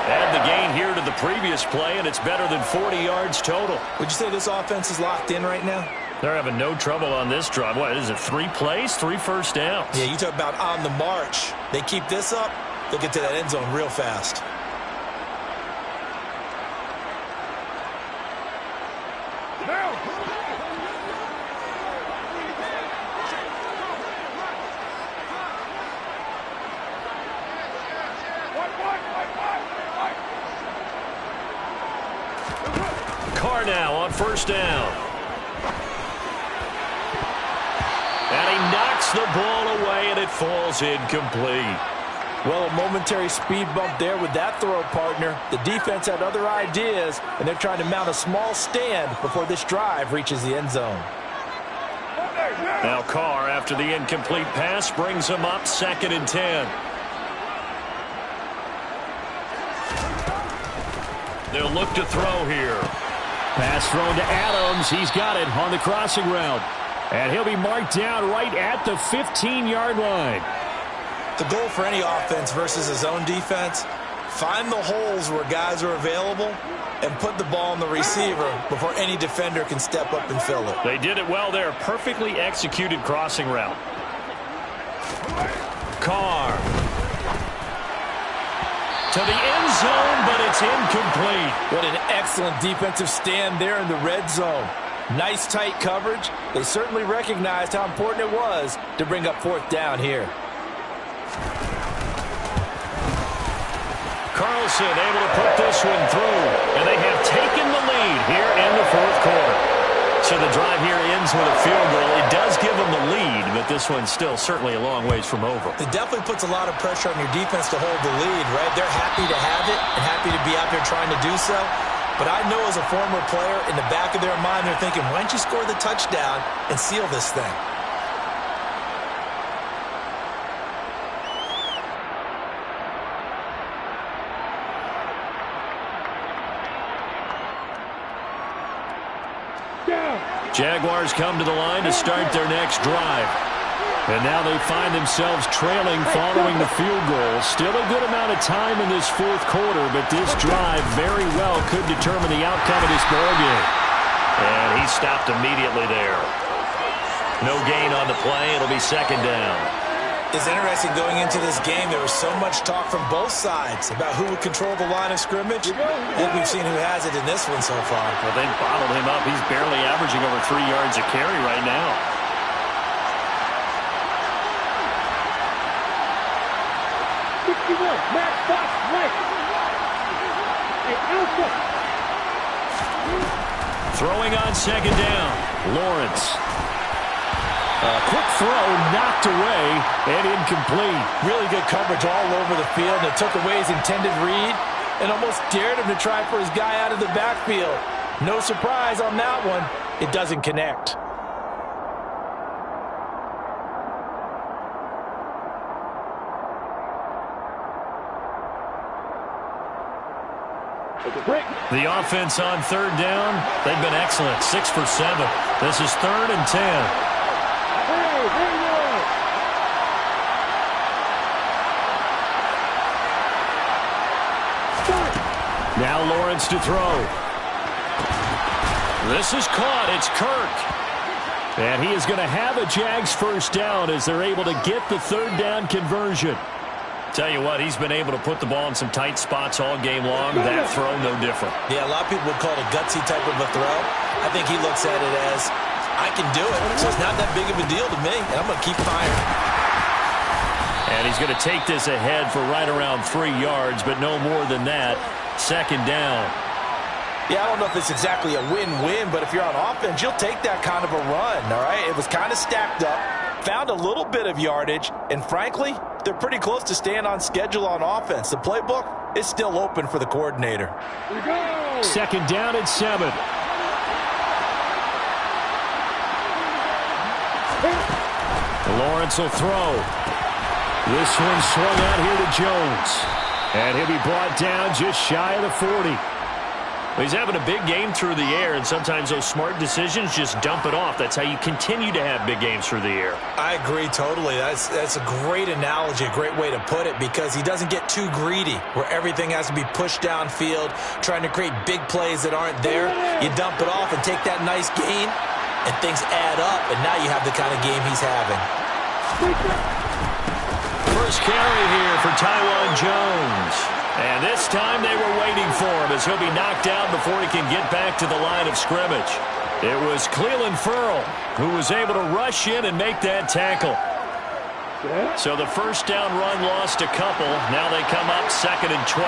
Add the gain here to the previous play, and it's better than 40 yards total. Would you say this offense is locked in right now? They're having no trouble on this drive. What is it, 3 plays, 3 first downs? Yeah, you talk about on the march. They keep this up, they'll get to that end zone real fast. Carr now on first down. And he knocks the ball away, and it falls incomplete. Well, a momentary speed bump there with that throw, partner. The defense had other ideas, and they're trying to mount a small stand before this drive reaches the end zone. Now Carr, after the incomplete pass, brings him up 2nd and 10. They'll look to throw here. Pass thrown to Adams. He's got it on the crossing route. And he'll be marked down right at the 15-yard line. The goal for any offense versus his own defense, find the holes where guys are available and put the ball on the receiver before any defender can step up and fill it. They did it well there. Perfectly executed crossing route. Carr. To the end zone, but it's incomplete. What an excellent defensive stand there in the red zone. Nice tight coverage. They certainly recognized how important it was to bring up 4th down here. Carlson able to put this one through, and they have taken the lead here in the 4th quarter. So the drive here ends with a field goal. It does give them the lead, but this one's still certainly a long ways from over. It definitely puts a lot of pressure on your defense to hold the lead, right? They're happy to have it and happy to be out there trying to do so. But I know as a former player, in the back of their mind, they're thinking, why don't you score the touchdown and seal this thing? Jaguars come to the line to start their next drive. And now they find themselves trailing following the field goal. Still a good amount of time in this 4th quarter, but this drive very well could determine the outcome of this ball game. And he stopped immediately there. No gain on the play. It'll be 2nd down. It's interesting going into this game. There was so much talk from both sides about who would control the line of scrimmage. I think we've seen who has it in this one so far. Well, they bottled him up. He's barely averaging over 3 yards a carry right now. Throwing on 2nd down. Lawrence. Quick throw, knocked away, and incomplete. Really good coverage all over the field. And it took away his intended read and almost dared him to try for his guy out of the backfield. No surprise on that one. It doesn't connect. The offense on 3rd down, they've been excellent. 6 for 7. This is 3rd and 10. Now Lawrence to throw. This is caught. It's Kirk. And he is going to have a Jags first down as they're able to get the 3rd down conversion. Tell you what, he's been able to put the ball in some tight spots all game long. That throw, no different. Yeah, a lot of people would call it a gutsy type of a throw. I think he looks at it as, I can do it, so it's not that big of a deal to me, and I'm going to keep firing. And he's going to take this ahead for right around 3 yards, but no more than that. Second down. Yeah, I don't know if it's exactly a win-win, but if you're on offense, you'll take that kind of a run, all right? It was kind of stacked up, found a little bit of yardage, and frankly, they're pretty close to staying on schedule on offense. The playbook is still open for the coordinator. Second down and 7. Lawrence will throw. This one swung out here to Jones. And he'll be brought down just shy of the 40. He's having a big game through the air, and sometimes those smart decisions just dump it off. That's how you continue to have big games through the air. I agree totally. That's a great analogy, a great way to put it, because he doesn't get too greedy where everything has to be pushed downfield, trying to create big plays that aren't there. You dump it off and take that nice gain, and things add up, and now you have the kind of game he's having. First carry here for Tywan Jones. And this time they were waiting for him as he'll be knocked out before he can get back to the line of scrimmage. It was Clelin Ferrell who was able to rush in and make that tackle. So the first down run lost a couple. Now they come up 2nd and 12.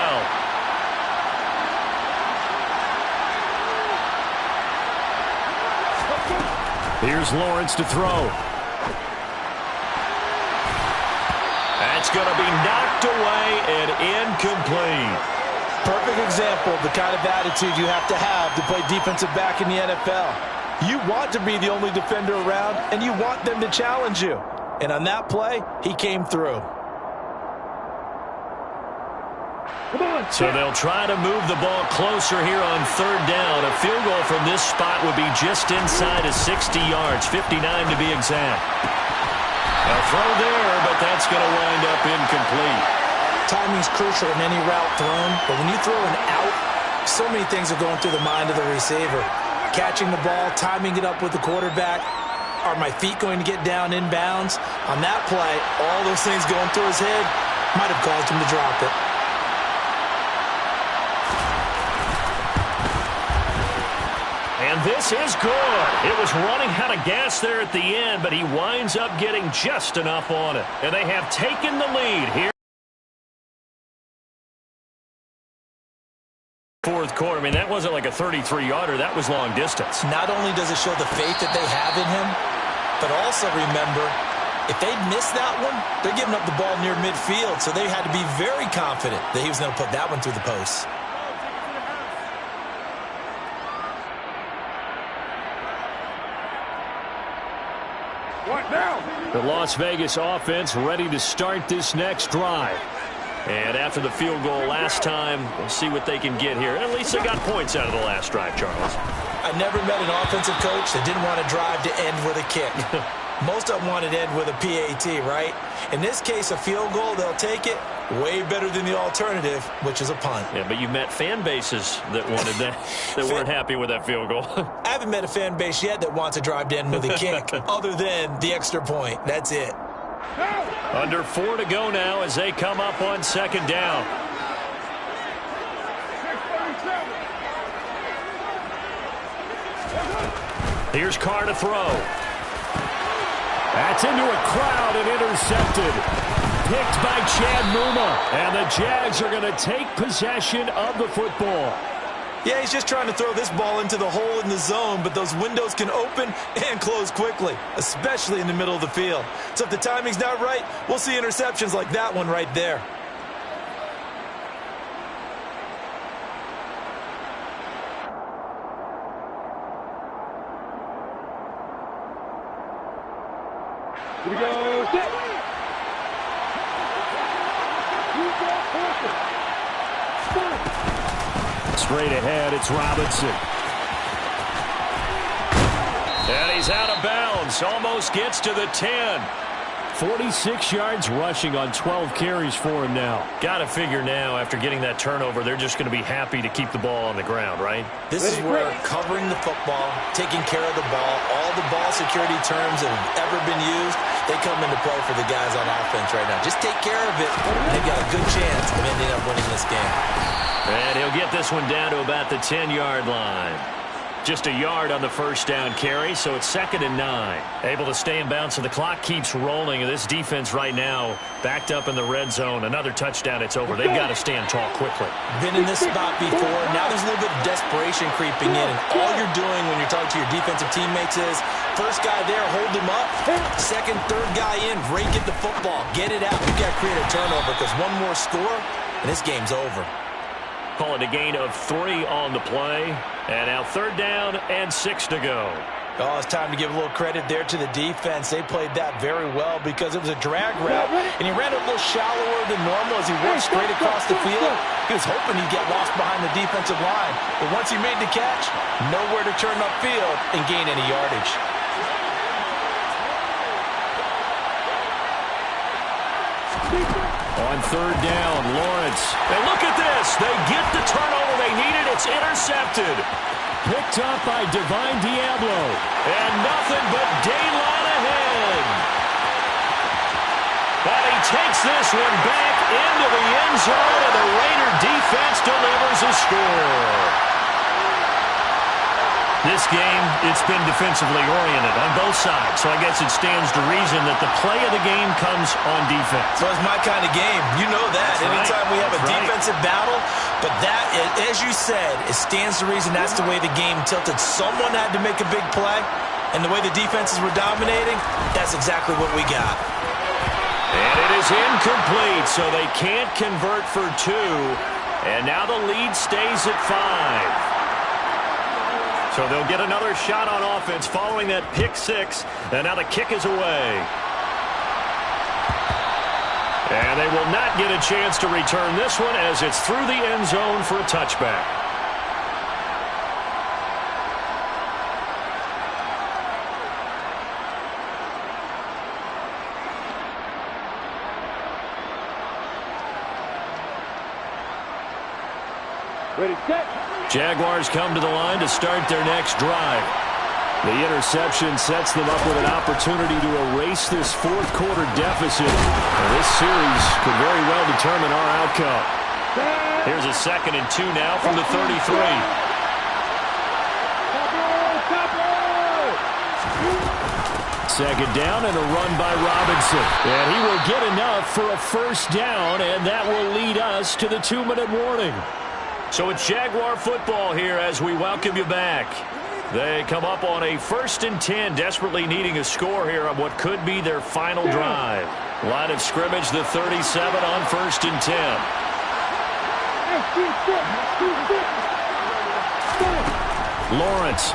Here's Lawrence to throw. That's going to be knocked away and incomplete. Perfect example of the kind of attitude you have to play defensive back in the NFL. You want to be the only defender around, and you want them to challenge you. And on that play, he came through. So they'll try to move the ball closer here on 3rd down. A field goal from this spot would be just inside of 60 yards, 59 to be exact. A throw there, but that's going to wind up incomplete. Timing's crucial in any route thrown, but when you throw an out, so many things are going through the mind of the receiver. Catching the ball, timing it up with the quarterback. Are my feet going to get down inbounds? On that play, all those things going through his head might have caused him to drop it. And this is good. It was running out of gas there at the end, but he winds up getting just enough on it. And they have taken the lead here. 4th quarter. I mean, that wasn't like a 33-yarder. That was long distance. Not only does it show the faith that they have in him, but also remember, if they'd missed that one, they're giving up the ball near midfield, so they had to be very confident that he was going to put that one through the post. The Las Vegas offense ready to start this next drive. And after the field goal last time, we'll see what they can get here. At least they got points out of the last drive, Charles. I never met an offensive coach that didn't want to drive to end with a kick. Most of them wanted to end with a PAT, right? In this case, a field goal, they'll take it. Way better than the alternative, which is a punt. Yeah, but you met fan bases that wanted that, that weren't happy with that field goal. I haven't met a fan base yet that wants to drive to end with a kick, other than the extra point. That's it. Under 4 to go now as they come up on 2nd down. Here's Carr to throw. That's into a crowd and intercepted. Picked by Chad Muma. And the Jags are going to take possession of the football. Yeah, he's just trying to throw this ball into the hole in the zone, but those windows can open and close quickly, especially in the middle of the field. So if the timing's not right, we'll see interceptions like that one right there. Here we go. Sit. Straight ahead, it's Robinson. And he's out of bounds. Almost gets to the 10. 46 yards rushing on 12 carries for him now. Got to figure now, after getting that turnover, they're just going to be happy to keep the ball on the ground, right? This is where covering the football, taking care of the ball, all the ball security terms that have ever been used, they come into play for the guys on offense right now. Just take care of it, and they've got a good chance of ending up winning this game. And he'll get this one down to about the 10-yard line. Just a yard on the first down carry, so it's 2nd and 9. Able to stay in bounds, so the clock keeps rolling. And this defense right now backed up in the red zone. Another touchdown, it's over. They've got to stand tall quickly. Been in this spot before. Now there's a little bit of desperation creeping in. And all you're doing when you're talking to your defensive teammates is, first guy there, hold him up. Second, third guy in, break it the football. Get it out. You've got to create a turnover because one more score, and this game's over. Call it a gain of 3 on the play. And now 3rd down and 6 to go. Oh, it's time to give a little credit there to the defense. They played that very well because it was a drag route, and he ran a little shallower than normal as he worked straight across the field. He was hoping he'd get lost behind the defensive line, but once he made the catch, nowhere to turn upfield and gain any yardage. On 3rd down, Lawrence. And look at this. They get the turnover they needed. It's intercepted. Picked up by Divine Diablo. And nothing but daylight ahead. And he takes this one back into the end zone, and the Raider defense delivers a score. This game, it's been defensively oriented on both sides, so I guess it stands to reason that the play of the game comes on defense. So it's my kind of game. You know that. That's Anytime right. we have a That's right. defensive battle, but that, as you said, it stands to reason that's the way the game tilted. Someone had to make a big play, and the way the defenses were dominating, that's exactly what we got. And it is incomplete, so they can't convert for 2. And now the lead stays at 5. So they'll get another shot on offense following that pick 6. And now the kick is away. And they will not get a chance to return this one as it's through the end zone for a touchback. Ready, set. Jaguars come to the line to start their next drive. The interception sets them up with an opportunity to erase this 4th quarter deficit. And this series could very well determine our outcome. Here's a 2nd and 2 now from the 33. Second down and a run by Robinson. And he will get enough for a first down, and that will lead us to the 2-minute warning. So it's Jaguar football here as we welcome you back. They come up on a 1st and 10, desperately needing a score here on what could be their final drive. Line of scrimmage, the 37 on 1st and 10. Lawrence.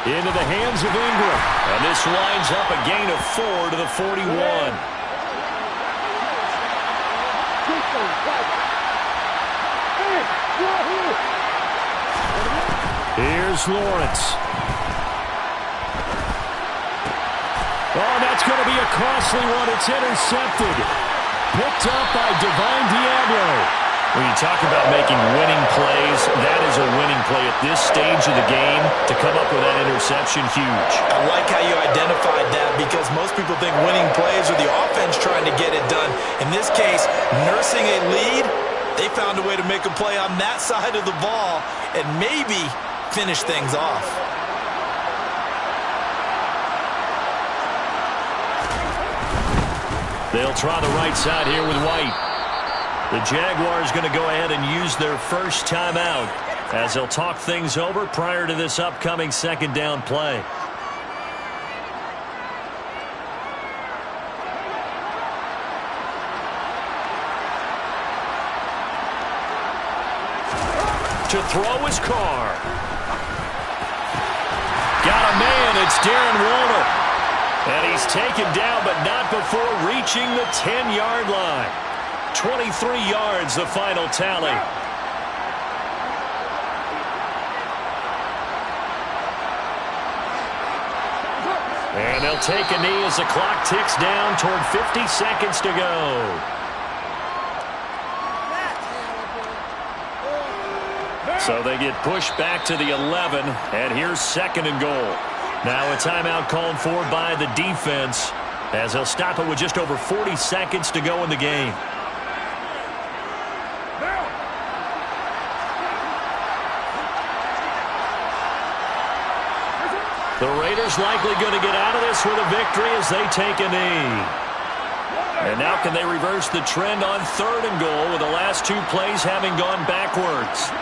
Into the hands of Ingram. And this lines up a gain of 4 to the 41. Here's Lawrence. Oh, that's going to be a costly one. It's intercepted. Picked up by Divine Diablo. When you talk about making winning plays, that is a winning play at this stage of the game. To come up with that interception, huge. I like how you identified that because most people think winning plays are the offense trying to get it done. In this case, nursing a lead, they found a way to make a play on that side of the ball and maybe finish things off. They'll try the right side here with White. The Jaguars going to go ahead and use their first timeout as they'll talk things over prior to this upcoming 2nd down play. To throw his Carr. Got a man. It's Darren Waller. And he's taken down, but not before reaching the 10-yard line. 23 yards, the final tally. And they'll take a knee as the clock ticks down toward 50 seconds to go. So they get pushed back to the 11, and here's 2nd and goal. Now a timeout called for by the defense as they'll stop it with just over 40 seconds to go in the game. The Raiders likely going to get out of this with a victory as they take a knee. And now can they reverse the trend on 3rd and goal with the last 2 plays having gone backwards?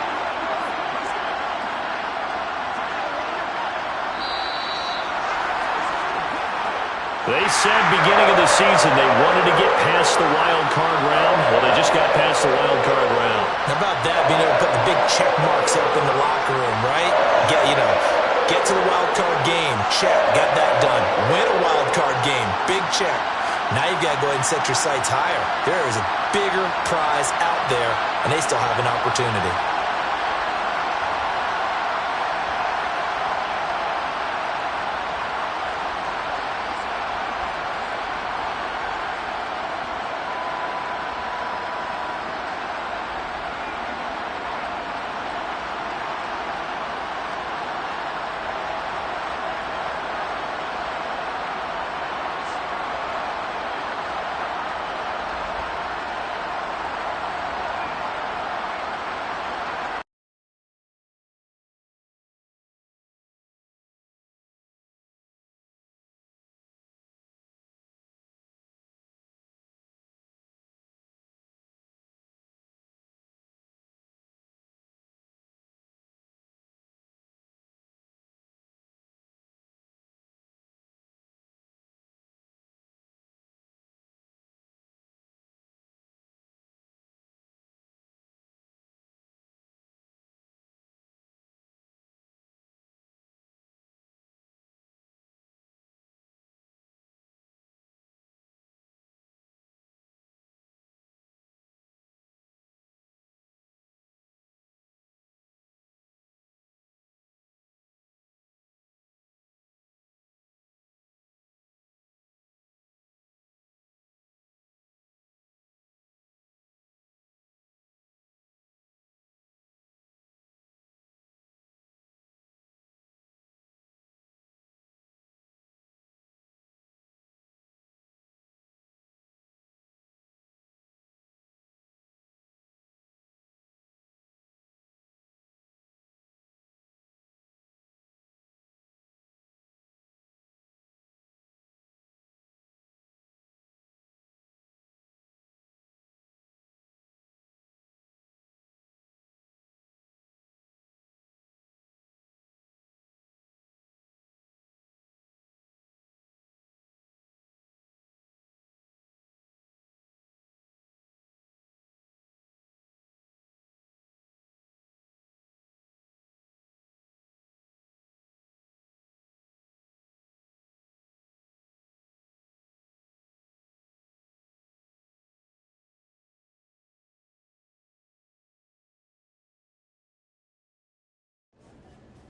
They said beginning of the season they wanted to get past the wild card round. Well, they just got past the wild card round. How about that, being able to put the big check marks up in the locker room, right? Get to the wild card game, check, got that done. Win a wild card game, big check. Now you've got to go ahead and set your sights higher. There is a bigger prize out there, and they still have an opportunity.